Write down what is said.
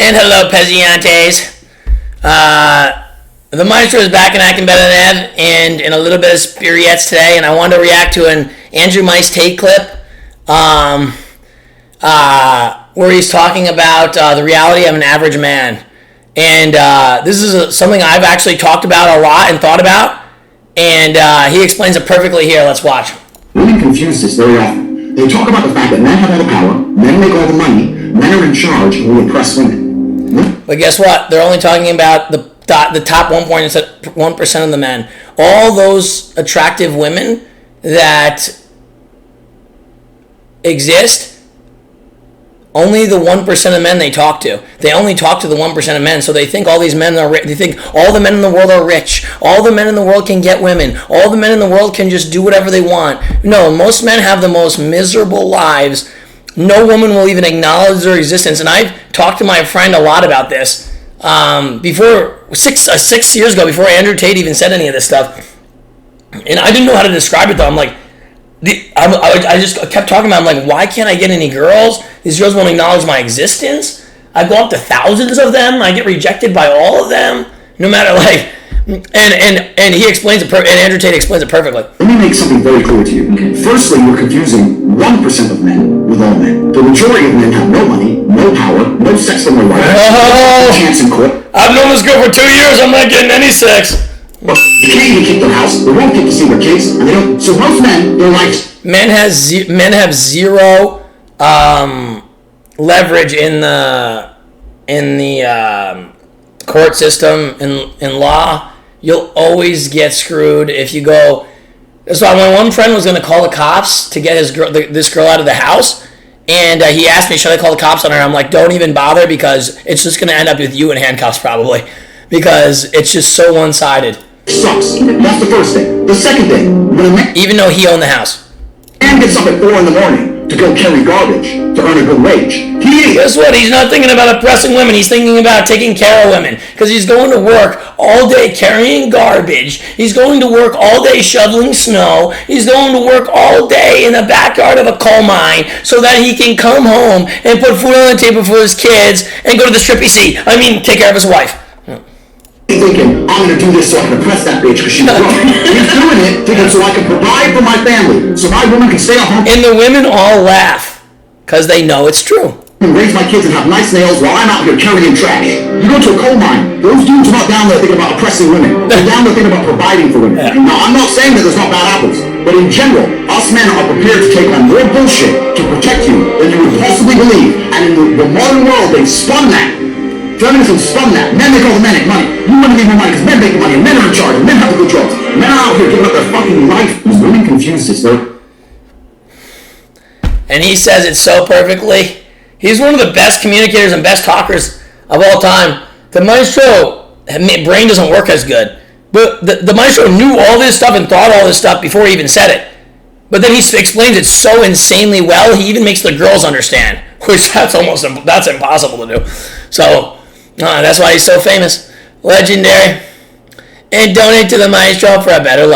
And hello, Peziantes. The Maestro is back and acting better than ever, and in a little bit of spirits today, and I wanted to react to an Andrew Mice Tate clip where he's talking about the reality of an average man. And this is something I've actually talked about a lot and thought about, and he explains it perfectly here. Let's watch. Women confuse this very often. They talk about the fact that men have all the power, men make all the money, men are in charge, and we oppress women. But guess what? They're only talking about the top 1% of the men. All those attractive women that exist, only the 1% of men they talk to. They only talk to the 1% of men, so they think all these men are rich. They think all the men in the world are rich. All the men in the world can get women. All the men in the world can just do whatever they want. No, most men have the most miserable lives. No woman will even acknowledge their existence. And I've talked to my friend a lot about this. Before 6 years ago, before Andrew Tate even said any of this stuff, and I didn't know how to describe it though. I'm like, I just kept talking about it. I'm like, why can't I get any girls? These girls won't acknowledge my existence. I go up to thousands of them. I get rejected by all of them, no matter like. And he explains it. And Andrew Tate explains it perfectly. Let me make something very clear to you. Okay. Firstly, you're confusing 1% of men with all men. The majority of men have no money, no power, no sex in their life, no chance in court. I've known this girl for 2 years. I'm not getting any sex. Well, they can't even keep their house. They won't get to see their kids, and they don't. So most men, they're like men have zero leverage in the court system in law. You'll always get screwed if you go. That's why when one friend was going to call the cops to get this girl out of the house, and he asked me, should I call the cops on her? I'm like, don't even bother, because it's just going to end up with you in handcuffs probably, because it's just so one-sided. Sucks. That's the first thing. The second thing, when a man, even though he owned the house, man gets up at 4 a.m. to go carry garbage to earn a good wage. Guess what? He's not thinking about oppressing women. He's thinking about taking care of women, because he's going to work all day carrying garbage. He's going to work all day shoveling snow. He's going to work all day in the backyard of a coal mine so that he can come home and put food on the table for his kids and go to the strip take care of his wife. Thinking, I'm going to do this so I can oppress that bitch because she's drunk. He's doing it thinking so I can provide for my family, so my woman can stay at home. And the women all laugh because they know it's true. And raise my kids and have nice nails while I'm out here carrying trash. You go to a coal mine, those dudes are not down there thinking about oppressing women. They're down there thinking about providing for women. Now, I'm not saying that there's not bad apples, but in general, us men are prepared to take on more bullshit to protect you than you would possibly believe. And in the modern world, they've spun that. Feminism spun that. Men make all the men make money. You want to make more money because men make money and men are in charge and men have the good jobs. Men are out here giving up their fucking life. These women confuse this, though. And he says it so perfectly. He's one of the best communicators and best talkers of all time. The Maestro brain doesn't work as good. But the Maestro knew all this stuff and thought all this stuff before he even said it. But then he explains it so insanely well, he even makes the girls understand. Which that's impossible to do. So that's why he's so famous. Legendary. And donate to the Maestro for a better life.